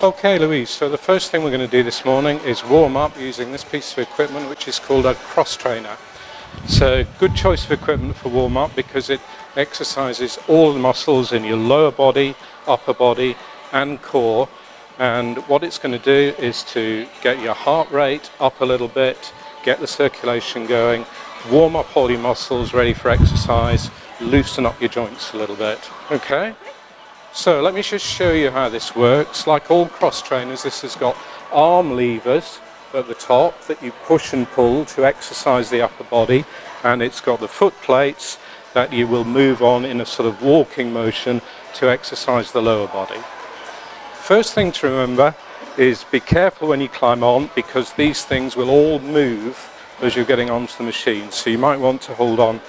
Okay, Louise, so the first thing we're going to do this morning is warm up using this piece of equipment which is called a cross trainer. It's a good choice of equipment for warm up because it exercises all the muscles in your lower body, upper body and core, and what it's going to do is to get your heart rate up a little bit, get the circulation going, warm up all your muscles ready for exercise, loosen up your joints a little bit. Okay? So let me just show you how this works. Like all cross trainers, this has got arm levers at the top that you push and pull to exercise the upper body, and it's got the foot plates that you will move on in a sort of walking motion to exercise the lower body. First thing to remember is be careful when you climb on, because these things will all move as you're getting onto the machine. So you might want to hold on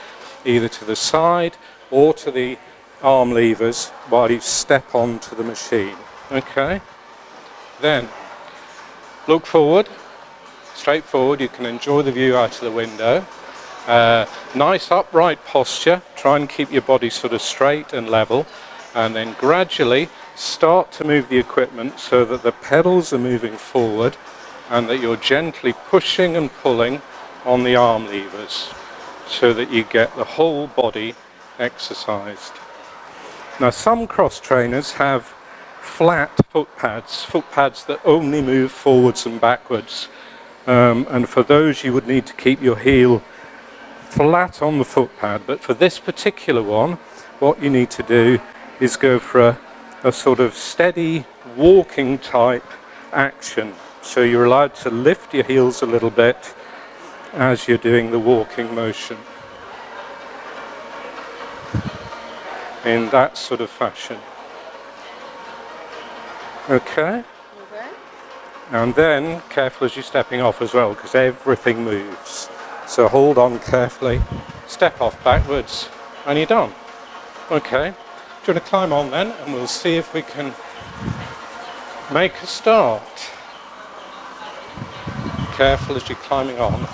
either to the side or to the arm levers while you step onto the machine. Okay? Then look forward, straight forward. You can enjoy the view out of the window. Nice upright posture. Try and keep your body sort of straight and level, and then gradually start to move the equipment so that the pedals are moving forward and that you're gently pushing and pulling on the arm levers so that you get the whole body exercised. Now, some cross trainers have flat foot pads that only move forwards and backwards, and for those you would need to keep your heel flat on the foot pad. But for this particular one, what you need to do is go for a sort of steady walking type action. So you're allowed to lift your heels a little bit as you're doing the walking motion, in that sort of fashion. Okay? And then careful as you're stepping off as well, because everything moves. So hold on carefully, step off backwards, and you're done. Okay? Do you want to climb on then, and we'll see if we can make a start. Careful as you're climbing on.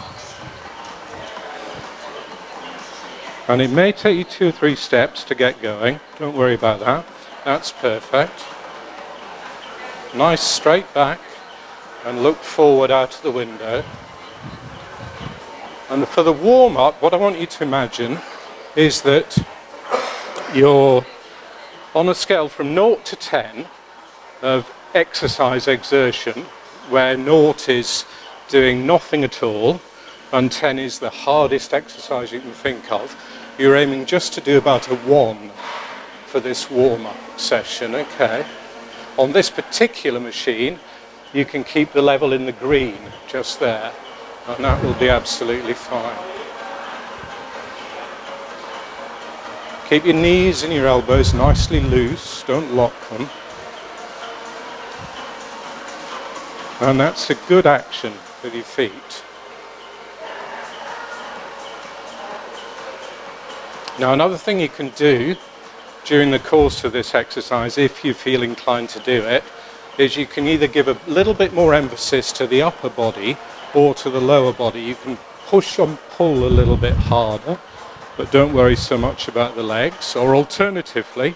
And it may take you 2 or 3 steps to get going. Don't worry about that. That's perfect. Nice straight back and look forward out of the window. And for the warm-up, what I want you to imagine is that you're on a scale from 0 to 10 of exercise exertion, where 0 is doing nothing at all and 10 is the hardest exercise you can think of. You're aiming just to do about a 1 for this warm-up session. Okay. On this particular machine, you can keep the level in the green just there, and that will be absolutely fine. Keep your knees and your elbows nicely loose, don't lock them. And that's a good action with your feet. Now, another thing you can do during the course of this exercise, if you feel inclined to do it, is you can either give a little bit more emphasis to the upper body or to the lower body. You can push and pull a little bit harder, but don't worry so much about the legs. Or alternatively,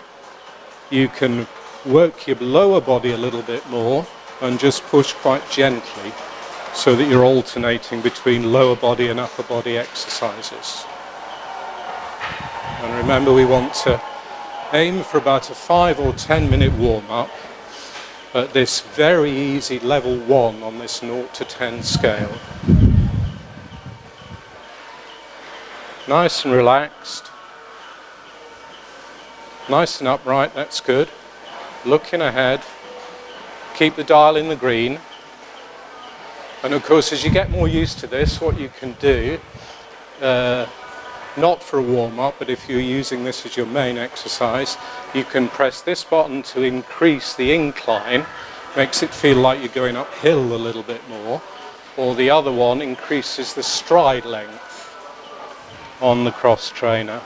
you can work your lower body a little bit more and just push quite gently so that you're alternating between lower body and upper body exercises. And remember, we want to aim for about a 5 or 10 minute warm-up at this very easy level 1 on this 0 to 10 scale. Nice and relaxed. Nice and upright, that's good. Looking ahead. Keep the dial in the green. And of course, as you get more used to this, what you can do, not for a warm-up, but if you're using this as your main exercise, you can press this button to increase the incline, makes it feel like you're going uphill a little bit more, or the other one increases the stride length on the cross trainer.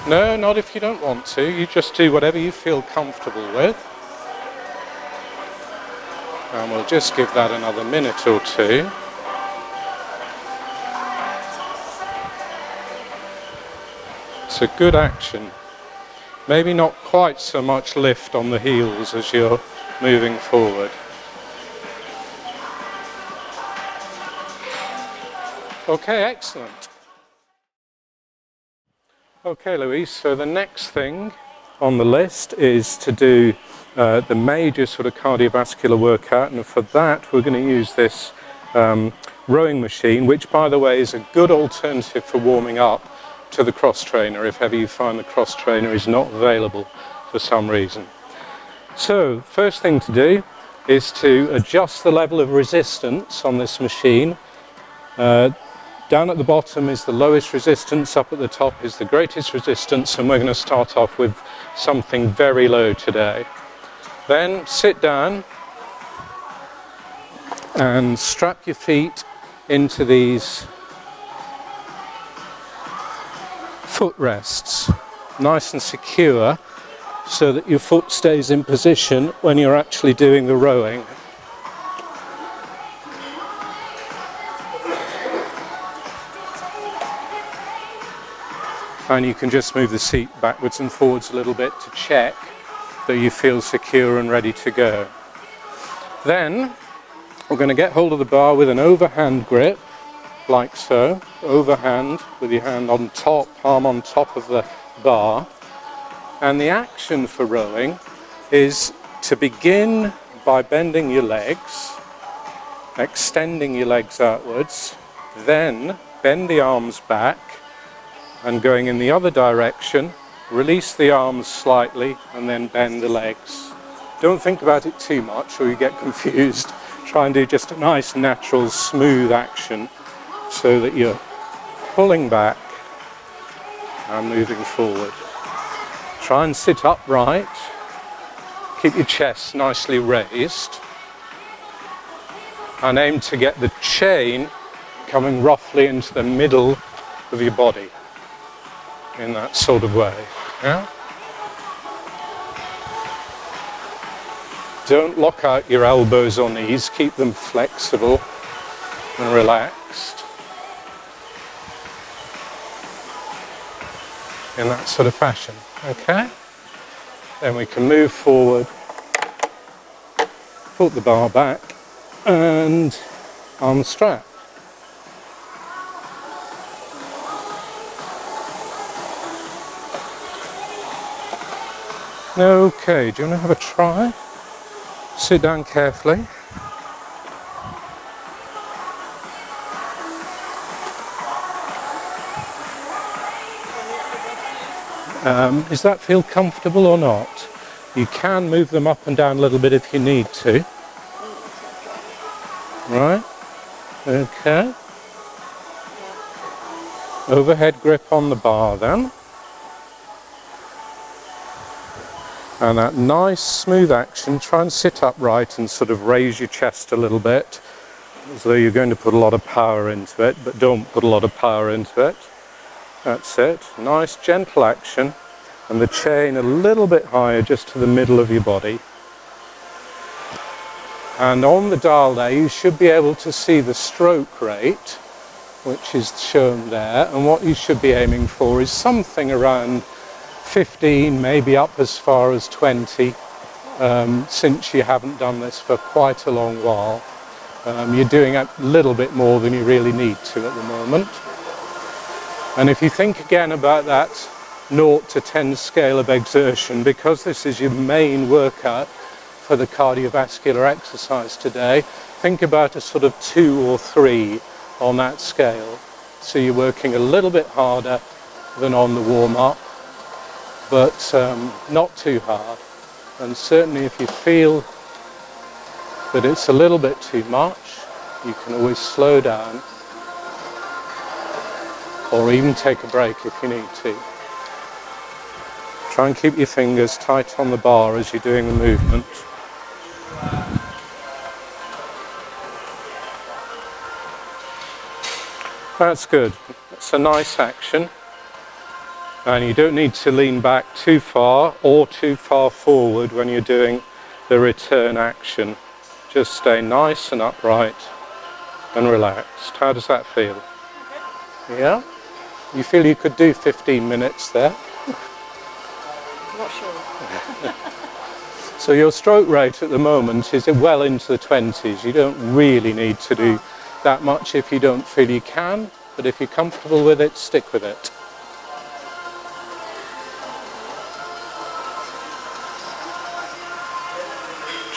No, not if you don't want to. You just do whatever you feel comfortable with. And we'll just give that another minute or 2. It's a good action. Maybe not quite so much lift on the heels as you're moving forward. Okay, excellent. Okay, Louise, so the next thing on the list is to do the major sort of cardiovascular workout, and for that we're going to use this rowing machine, which by the way is a good alternative for warming up to the cross trainer if ever you find the cross trainer is not available for some reason. So first thing to do is to adjust the level of resistance on this machine. Down at the bottom is the lowest resistance, up at the top is the greatest resistance, and we're going to start off with something very low today. Then sit down and strap your feet into these footrests, nice and secure, so that your foot stays in position when you're actually doing the rowing. And you can just move the seat backwards and forwards a little bit to check that you feel secure and ready to go. Then we're going to get hold of the bar with an overhand grip, like so, overhand with your hand on top, palm on top of the bar. And the action for rowing is to begin by bending your legs, extending your legs outwards, then bend the arms back, and going in the other direction, release the arms slightly and then bend the legs. Don't think about it too much or you get confused. Try and do just a nice, natural, smooth action so that you're pulling back and moving forward. Try and sit upright. Keep your chest nicely raised. And aim to get the chain coming roughly into the middle of your body. In that sort of way. Yeah? Don't lock out your elbows or knees, keep them flexible and relaxed. In that sort of fashion, okay? Then we can move forward, put the bar back and unstrap. Okay, do you want to have a try? Sit down carefully. Does that feel comfortable or not? You can move them up and down a little bit if you need to. Right? Okay. Overhead grip on the bar then. And that nice smooth action, try and sit upright and sort of raise your chest a little bit, as though you're going to put a lot of power into it, but don't put a lot of power into it. That's it. Nice gentle action, and the chain a little bit higher just to the middle of your body. And on the dial there you should be able to see the stroke rate, which is shown there, and what you should be aiming for is something around 15, maybe up as far as 20, since you haven't done this for quite a long while. You're doing a little bit more than you really need to at the moment. And if you think again about that 0 to 10 scale of exertion, because this is your main workout for the cardiovascular exercise today, think about a sort of 2 or 3 on that scale. So you're working a little bit harder than on the warm-up, but not too hard. And certainly if you feel that it's a little bit too much, you can always slow down or even take a break if you need to. Try and keep your fingers tight on the bar as you're doing the movement. That's good. It's a nice action. And you don't need to lean back too far or too far forward when you're doing the return action. Just stay nice and upright and relaxed. How does that feel? Yeah? You feel you could do 15 minutes there? What not sure. So your stroke rate at the moment is well into the 20s. You don't really need to do that much if you don't feel you can, but if you're comfortable with it, stick with it.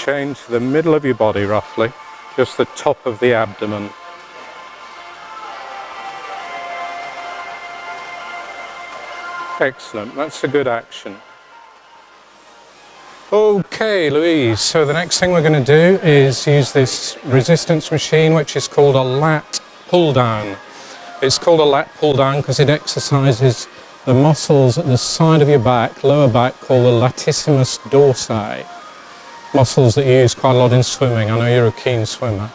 Change to the middle of your body roughly, just the top of the abdomen. Excellent, that's a good action. Okay, Louise, so the next thing we're going to do is use this resistance machine, which is called a lat pull down. It's called a lat pull down because it exercises the muscles at the side of your back, lower back, called the latissimus dorsi. Muscles that you use quite a lot in swimming. I know you're a keen swimmer.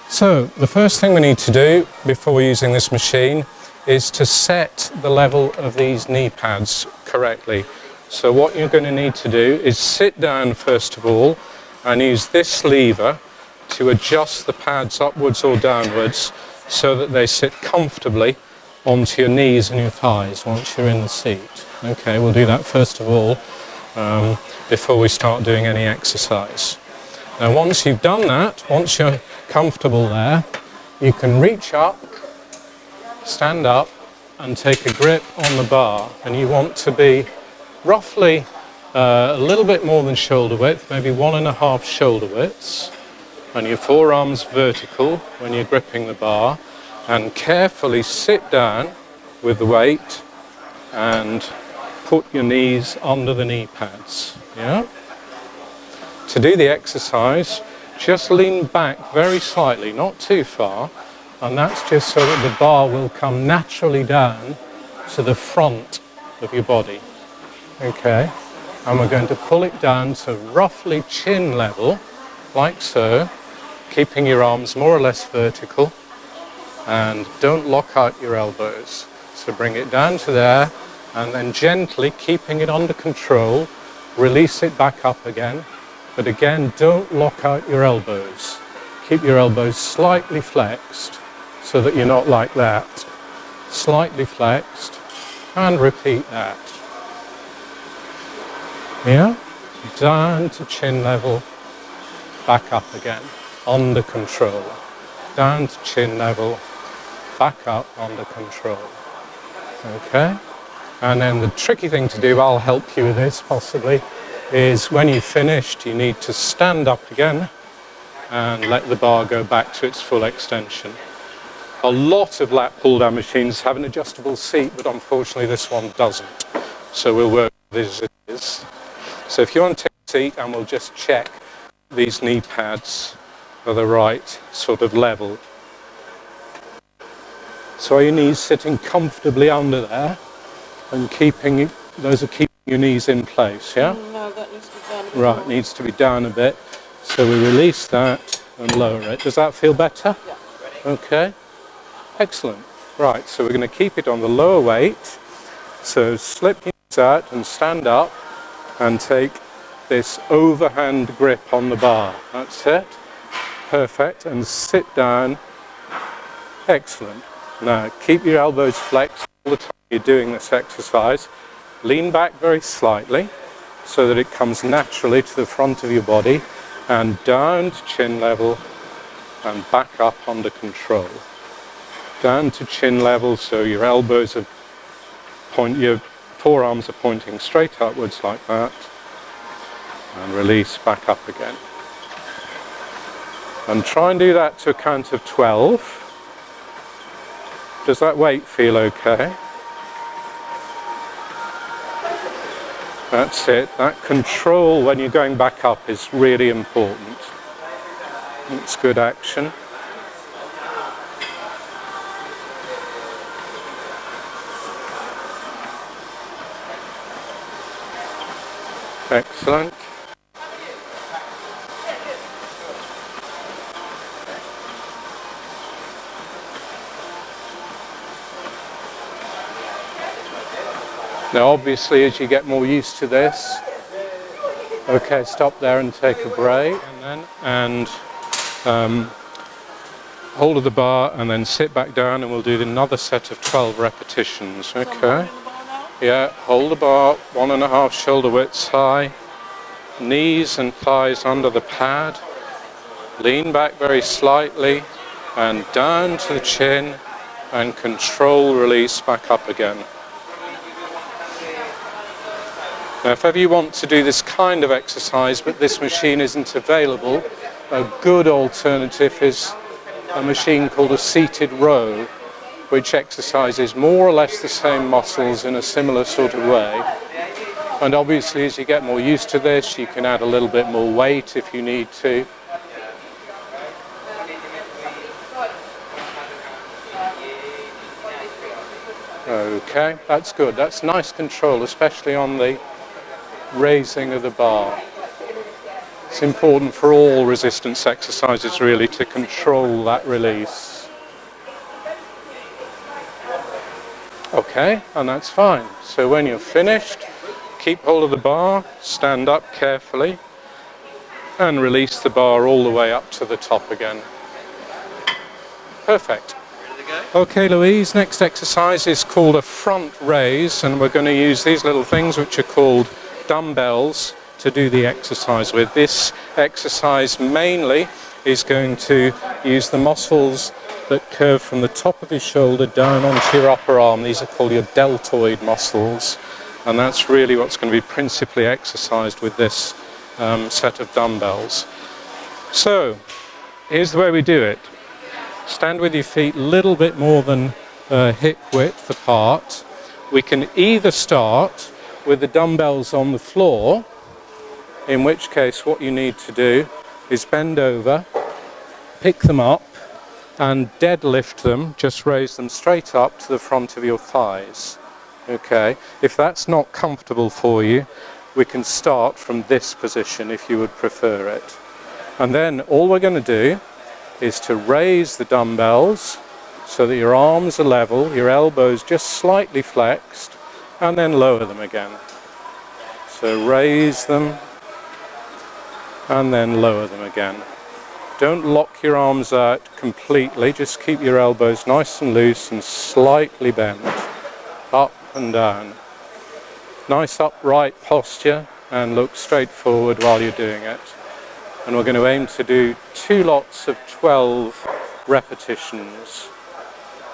So the first thing we need to do before using this machine is to set the level of these knee pads correctly. So what you're going to need to do is sit down first of all and use this lever to adjust the pads upwards or downwards so that they sit comfortably onto your knees and your thighs once you're in the seat. Okay, we'll do that first of all before we start doing any exercise. Now once you've done that, once you're comfortable there, you can reach up, stand up and take a grip on the bar, and you want to be roughly a little bit more than shoulder width, maybe 1.5 shoulder widths, and your forearms vertical when you're gripping the bar, and carefully sit down with the weight and put your knees under the knee pads. Yeah? To do the exercise, just lean back very slightly, not too far, and that's just so that the bar will come naturally down to the front of your body. Okay, and we're going to pull it down to roughly chin level, like so, keeping your arms more or less vertical, and don't lock out your elbows. So bring it down to there, and then gently, keeping it under control, release it back up again. But again, don't lock out your elbows. Keep your elbows slightly flexed so that you're not like that. Slightly flexed, and repeat that. Yeah? Down to chin level, back up again, under control. Down to chin level, back up, under control. Okay? And then the tricky thing to do, I'll help you with this possibly, is when you've finished, you need to stand up again and let the bar go back to its full extension. A lot of lat pull-down machines have an adjustable seat, but unfortunately this one doesn't. So we'll work with this as it is. So if you want to take a seat, and we'll just check these knee pads are the right sort of level. So are your knees sitting comfortably under there and those are keeping your knees in place, yeah? No, that needs to be down a bit Right, more. needs to be down a bit. So we release that and lower it. Does that feel better? Yeah. Okay. Excellent. Right, so we're going to keep it on the lower weight. So slip your knees out and stand up and take this overhand grip on the bar. That's it. Perfect. And sit down. Excellent. Now, keep your elbows flexed all the time you're doing this exercise. Lean back very slightly so that it comes naturally to the front of your body, and down to chin level and back up under control. Down to chin level so your elbows are your forearms are pointing straight upwards like that, and release back up again. And try and do that to a count of 12. Does that weight feel okay? That's it. That control when you're going back up is really important. It's good action. Excellent. Now obviously as you get more used to this, okay, stop there and take a break, and hold of the bar and then sit back down, and we'll do another set of 12 repetitions. Okay. Yeah, hold the bar 1.5 shoulder widths high, knees and thighs under the pad, lean back very slightly and down to the chin and control release back up again. Now if ever you want to do this kind of exercise but this machine isn't available, a good alternative is a machine called a seated row, which exercises more or less the same muscles in a similar sort of way. And obviously as you get more used to this, you can add a little bit more weight if you need to. Okay, that's good. That's nice control, especially on the raising of the bar. It's important for all resistance exercises really to control that release. Okay, and that's fine. So when you're finished, keep hold of the bar, stand up carefully, and release the bar all the way up to the top again. Perfect. Okay, Louise, next exercise is called a front raise, and we're going to use these little things which are called dumbbells to do the exercise with. This exercise mainly is going to use the muscles that curve from the top of your shoulder down onto your upper arm. These are called your deltoid muscles, and that's really what's going to be principally exercised with this set of dumbbells. So here's the way we do it. Stand with your feet a little bit more than hip width apart. We can either start with the dumbbells on the floor, in which case what you need to do is bend over, pick them up and deadlift them, just raise them straight up to the front of your thighs. Okay, if that's not comfortable for you, we can start from this position if you would prefer it. And then all we're going to do is to raise the dumbbells so that your arms are level, your elbows just slightly flexed, and then lower them again. So raise them and then lower them again. Don't lock your arms out completely, just keep your elbows nice and loose and slightly bent, up and down. Nice upright posture and look straight forward while you're doing it. And we're going to aim to do 2 lots of 12 repetitions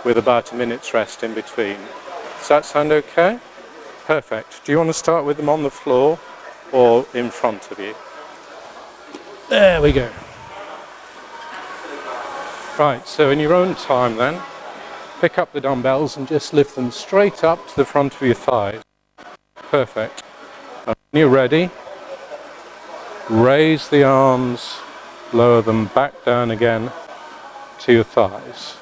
with about a minute's rest in between. Does that sound okay? Perfect. Do you want to start with them on the floor or in front of you? There we go. Right, so in your own time then, pick up the dumbbells and just lift them straight up to the front of your thighs. Perfect. And when you're ready, raise the arms, lower them back down again to your thighs.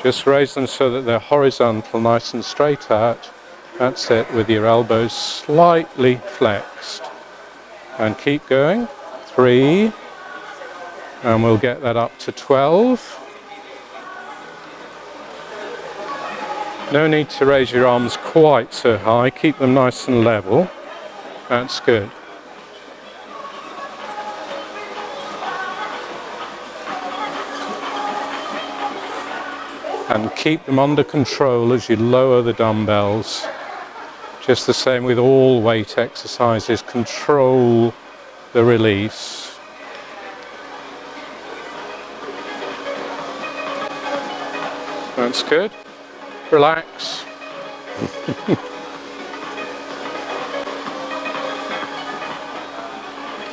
Just raise them so that they're horizontal, nice and straight out. That's it, with your elbows slightly flexed. And keep going. 3. And we'll get that up to 12. No need to raise your arms quite so high. Keep them nice and level. That's good. And keep them under control as you lower the dumbbells. Just the same with all weight exercises. Control the release. That's good. Relax.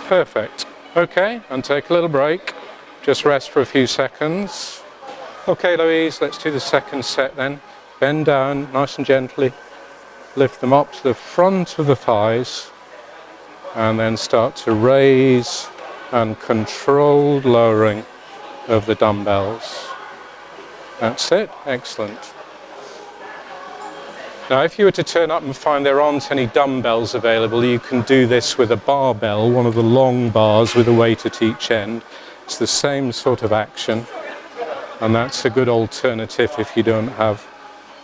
Perfect. Okay, and take a little break. Just rest for a few seconds. Okay, Louise, let's do the second set then. Bend down nice and gently. Lift them up to the front of the thighs. And then start to raise and controlled lowering of the dumbbells. That's it. Excellent. Now, if you were to turn up and find there aren't any dumbbells available, you can do this with a barbell, one of the long bars with a weight at each end. It's the same sort of action, and that's a good alternative if you don't have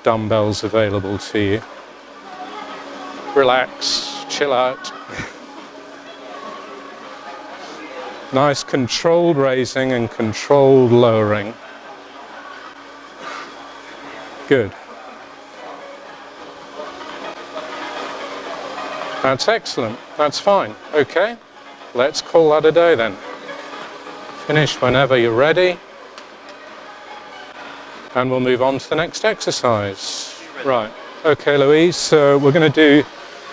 dumbbells available to you. Relax, chill out. Nice controlled raising and controlled lowering. Good. That's excellent. That's fine. Okay, let's call that a day then. Finish whenever you're ready. And we'll move on to the next exercise. Right. Okay, Louise, so we're going to do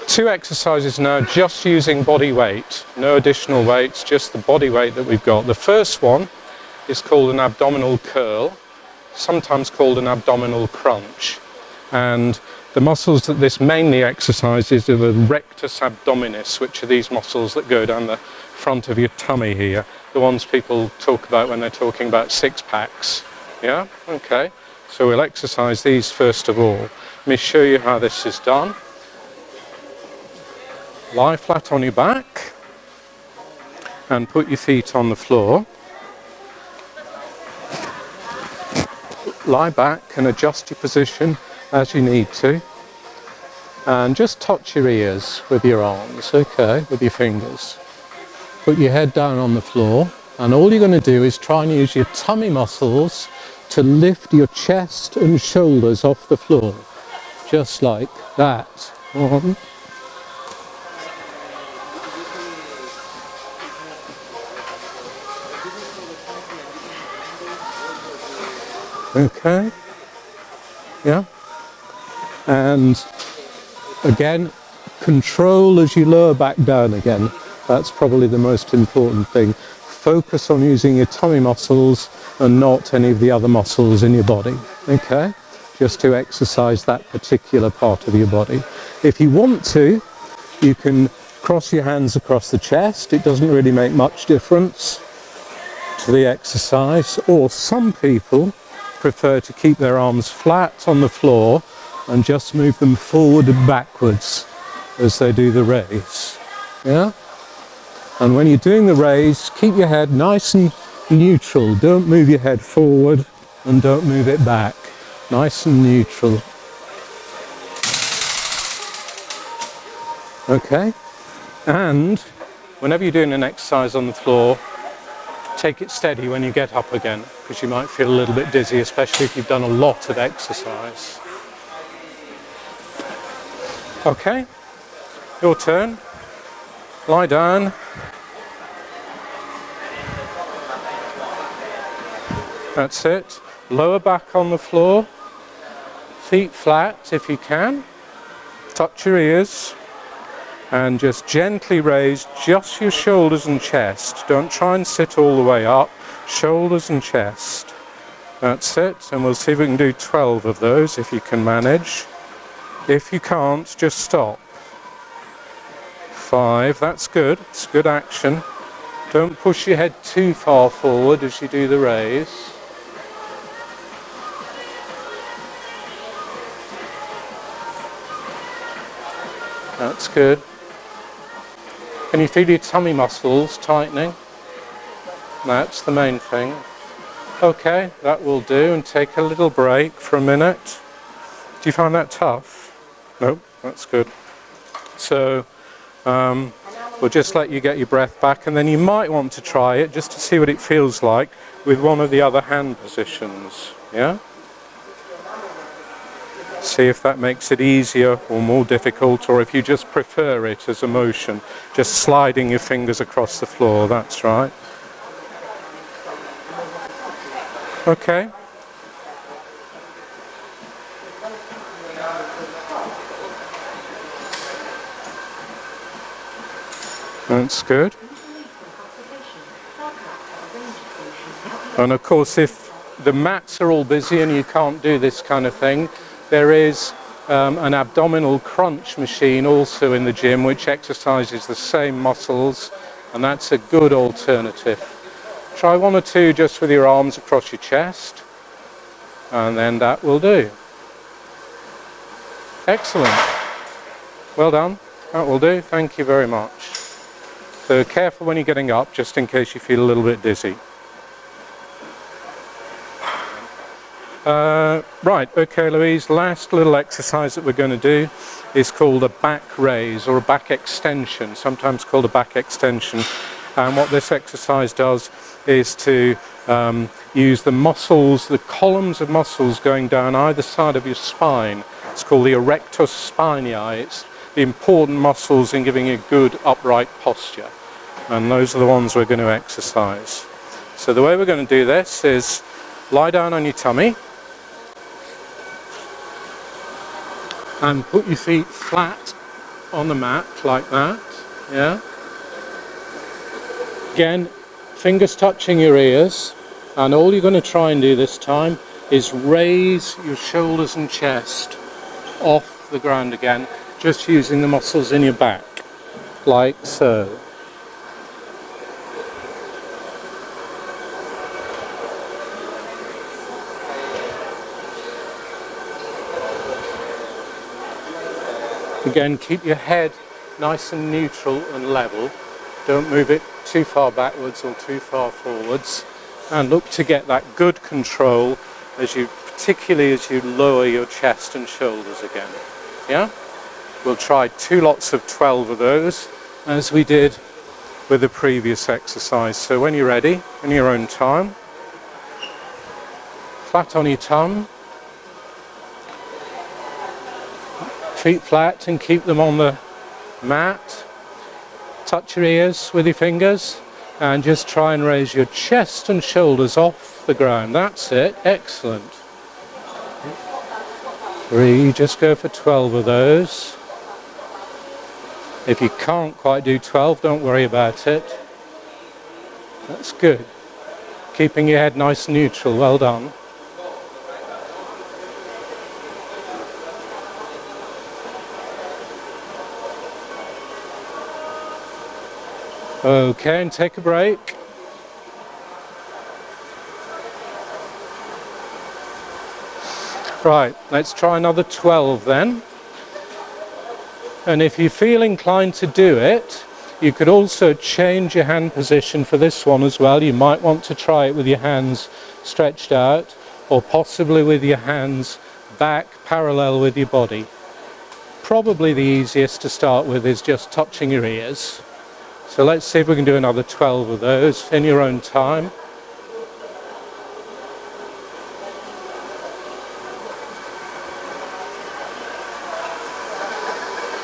2 exercises now just using body weight. No additional weights, just the body weight that we've got. The first one is called an abdominal curl, sometimes called an abdominal crunch. And the muscles that this mainly exercises are the rectus abdominis, which are these muscles that go down the front of your tummy here, the ones people talk about when they're talking about six-packs. Yeah? Okay. So we'll exercise these first of all. Let me show you how this is done. Lie flat on your back and put your feet on the floor. Lie back and adjust your position as you need to. And just touch your ears with your arms, okay, with your fingers. Put your head down on the floor, and all you're going to do is try and use your tummy muscles to lift your chest and shoulders off the floor. Just like that. 1. Okay. Yeah. And again, control as you lower back down again. That's probably the most important thing. Focus on using your tummy muscles and not any of the other muscles in your body. Okay? Just to exercise that particular part of your body. If you want to, you can cross your hands across the chest. It doesn't really make much difference to the exercise. Or some people prefer to keep their arms flat on the floor and just move them forward and backwards as they do the raise. Yeah? And when you're doing the raise, keep your head nice and neutral. Don't move your head forward and don't move it back. Nice and neutral. Okay? And whenever you're doing an exercise on the floor, take it steady when you get up again, because you might feel a little bit dizzy, especially if you've done a lot of exercise. Okay, your turn. Lie down. That's it. Lower back on the floor. Feet flat if you can. Touch your ears. And just gently raise just your shoulders and chest. Don't try and sit all the way up. Shoulders and chest. That's it. And we'll see if we can do 12 of those if you can manage. If you can't, just stop. 5. That's good. It's good action. Don't push your head too far forward as you do the raise. That's good. Can you feel your tummy muscles tightening? That's the main thing. Okay, that will do, and take a little break for a minute. Do you find that tough? No, that's good. So we'll just let you get your breath back, and then you might want to try it just to see what it feels like with one of the other hand positions. Yeah? See if that makes it easier or more difficult, or if you just prefer it as a motion, just sliding your fingers across the floor. That's right. Okay. That's good. And of course, if the mats are all busy and you can't do this kind of thing, there is an abdominal crunch machine also in the gym which exercises the same muscles, and that's a good alternative. Try 1 or 2 just with your arms across your chest, and then that will do. Excellent. Well done. That will do. Thank you very much. So careful when you're getting up, just in case you feel a little bit dizzy. Right, okay Louise, last little exercise that we're going to do is called a back raise or a back extension, sometimes called a back extension. And what this exercise does is to use the muscles, the columns of muscles going down either side of your spine. It's called the erectus spinae. It's the important muscles in giving you good upright posture. And those are the ones we're going to exercise. So the way we're going to do this is lie down on your tummy and put your feet flat on the mat like that. Yeah. Again, fingers touching your ears, and all you're going to try and do this time is raise your shoulders and chest off the ground again, just using the muscles in your back, like so. Again, keep your head nice and neutral and level. Don't move it too far backwards or too far forwards, and look to get that good control particularly as you lower your chest and shoulders again. Yeah? We'll try 2 lots of 12 of those as we did with the previous exercise. So when you're ready, in your own time, flat on your tongue, feet flat and keep them on the mat. Touch your ears with your fingers and just try and raise your chest and shoulders off the ground. That's it. Excellent. 3, just go for 12 of those. If you can't quite do 12, don't worry about it. That's good. Keeping your head nice and neutral. Well done. Okay, and take a break. Right, let's try another 12 then. And if you feel inclined to do it, you could also change your hand position for this one as well. You might want to try it with your hands stretched out, or possibly with your hands back parallel with your body. Probably the easiest to start with is just touching your ears. So let's see if we can do another 12 of those in your own time.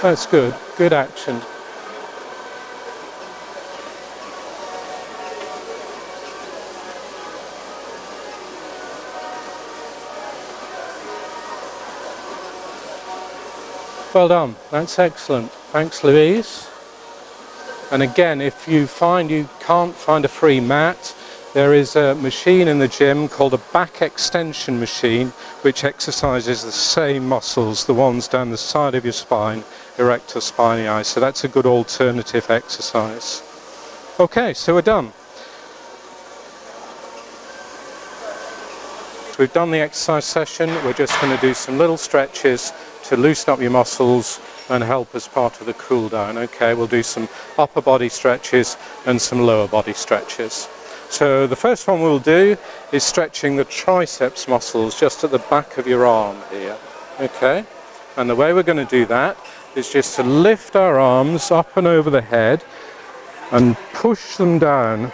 That's good. Good action. Well done. That's excellent. Thanks, Louise. And again, if you find you can't find a free mat, there is a machine in the gym called a back extension machine, which exercises the same muscles, the ones down the side of your spine, erector spinae. So that's a good alternative exercise. Okay, so we're done. We've done the exercise session. We're just going to do some little stretches to loosen up your muscles and help as part of the cool down. Okay, we'll do some upper body stretches and some lower body stretches. So the first one we'll do is stretching the triceps muscles just at the back of your arm here. Okay, and the way we're going to do that is just to lift our arms up and over the head and push them down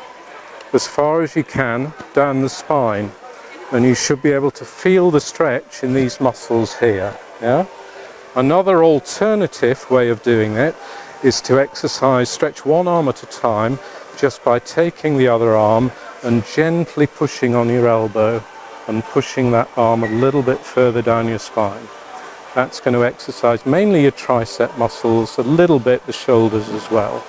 as far as you can down the spine, and you should be able to feel the stretch in these muscles here. Yeah. Another alternative way of doing it is to stretch one arm at a time, just by taking the other arm and gently pushing on your elbow and pushing that arm a little bit further down your spine. That's going to exercise mainly your tricep muscles, a little bit the shoulders as well.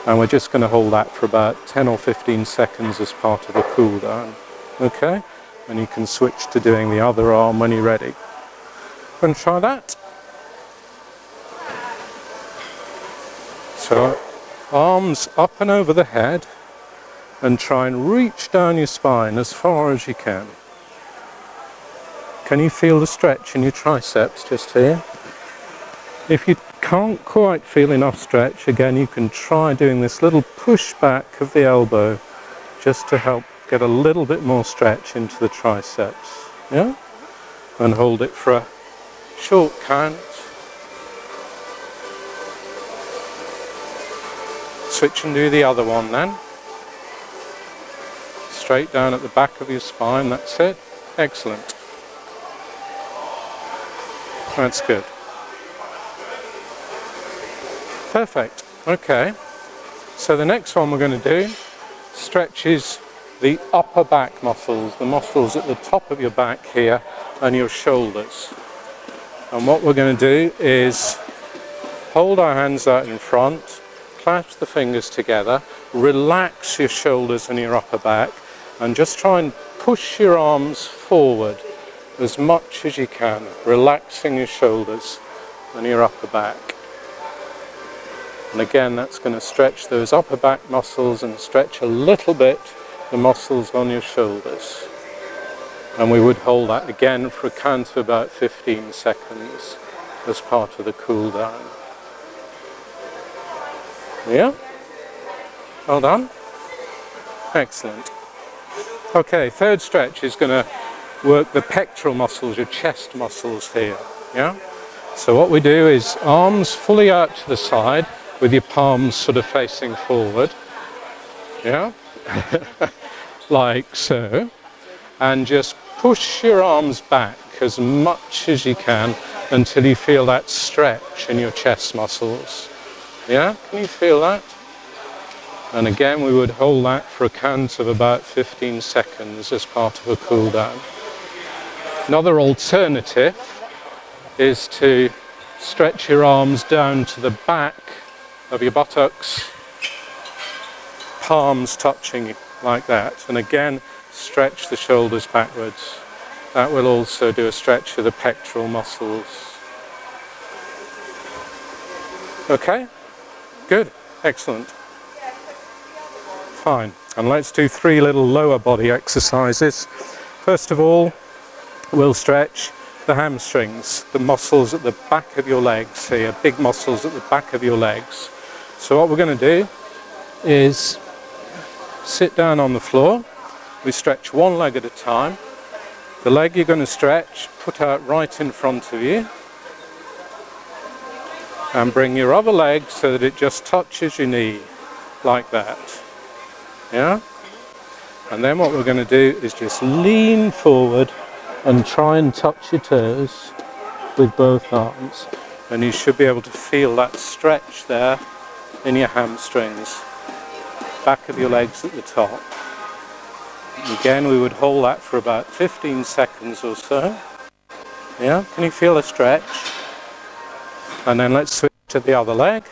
And we're just going to hold that for about 10 or 15 seconds as part of the cool down. Okay? And you can switch to doing the other arm when you're ready. Going to try that? So, arms up and over the head, and try and reach down your spine as far as you can. Can you feel the stretch in your triceps just here? If you can't quite feel enough stretch, again you can try doing this little push back of the elbow just to help get a little bit more stretch into the triceps. Yeah? And hold it for a short count. Switch and do the other one then. Straight down at the back of your spine, that's it. Excellent. That's good. Perfect. Okay. So the next one we're going to do stretches the upper back muscles, the muscles at the top of your back here and your shoulders. And what we're going to do is hold our hands out in front, clasp the fingers together, relax your shoulders and your upper back, and just try and push your arms forward as much as you can, relaxing your shoulders and your upper back. And again, that's going to stretch those upper back muscles and stretch a little bit the muscles on your shoulders. And we would hold that again for a count of about 15 seconds as part of the cool down. Yeah? Well done. Excellent. Okay, third stretch is going to work the pectoral muscles, your chest muscles here. Yeah? So what we do is arms fully out to the side with your palms sort of facing forward. Yeah? Like so. And just push your arms back as much as you can until you feel that stretch in your chest muscles. Yeah? Can you feel that? And again, we would hold that for a count of about 15 seconds as part of a cool down. Another alternative is to stretch your arms down to the back of your buttocks, palms touching like that. And again, stretch the shoulders backwards. That will also do a stretch of the pectoral muscles. Okay? Good. Excellent. Fine. And let's do 3 little lower body exercises. First of all, we'll stretch the hamstrings, the muscles at the back of your legs here, big muscles at the back of your legs. So what we're going to do is sit down on the floor. We stretch one leg at a time. The leg you're going to stretch, put out right in front of you. And bring your other leg so that it just touches your knee, like that. Yeah? And then what we're going to do is just lean forward and try and touch your toes with both arms. And you should be able to feel that stretch there in your hamstrings, back of your legs at the top. Again, we would hold that for about 15 seconds or so. Yeah, can you feel a stretch? And then let's switch to the other leg.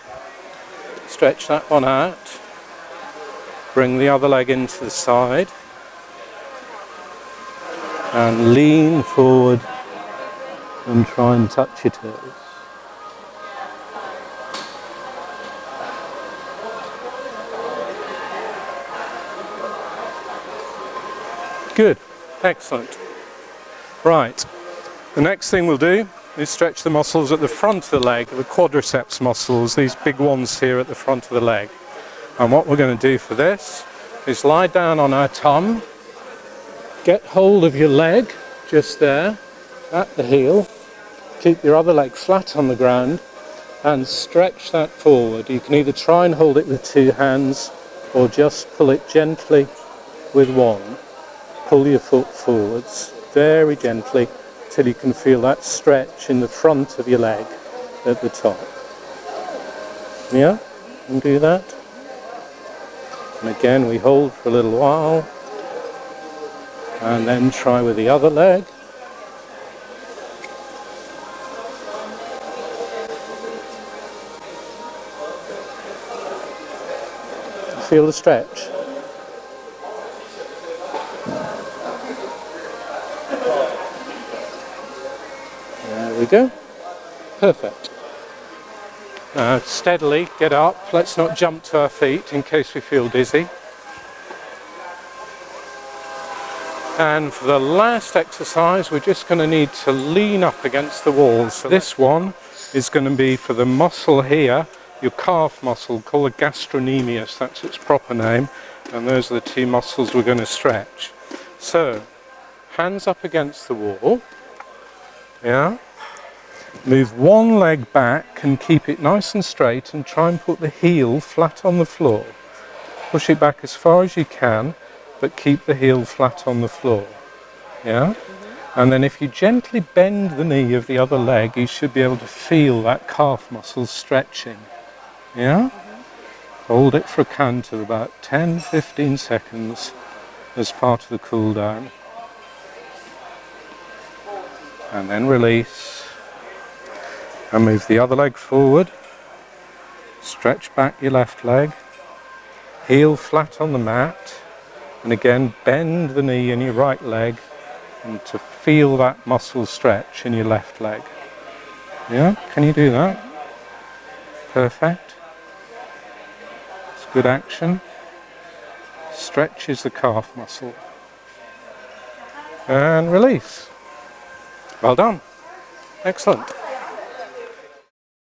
Stretch that one out. Bring the other leg into the side. And lean forward and try and touch your toes. Good, excellent. Right, the next thing we'll do is stretch the muscles at the front of the leg, the quadriceps muscles, these big ones here at the front of the leg. And what we're going to do for this is lie down on our tongue, get hold of your leg just there at the heel, keep your other leg flat on the ground and stretch that forward. You can either try and hold it with 2 hands or just pull it gently with one. Pull your foot forwards very gently till you can feel that stretch in the front of your leg at the top. Yeah? And do that. And again, we hold for a little while and then try with the other leg. Feel the stretch. There we go. Perfect. Now steadily get up. Let's not jump to our feet in case we feel dizzy. And for the last exercise, we're just going to need to lean up against the wall. So this one is going to be for the muscle here, your calf muscle called the gastrocnemius, that's its proper name. And those are the 2 muscles we're going to stretch. So, hands up against the wall. Yeah. Move one leg back and keep it nice and straight and try and put the heel flat on the floor. Push it back as far as you can, but keep the heel flat on the floor. Yeah? And then if you gently bend the knee of the other leg, you should be able to feel that calf muscle stretching. Yeah? Hold it for a count of about 10-15 seconds as part of the cool down. And then release. And move the other leg forward. Stretch back your left leg. Heel flat on the mat. And again, bend the knee in your right leg and to feel that muscle stretch in your left leg. Yeah, can you do that? Perfect. It's good action. Stretches the calf muscle. And release. Well done. Excellent.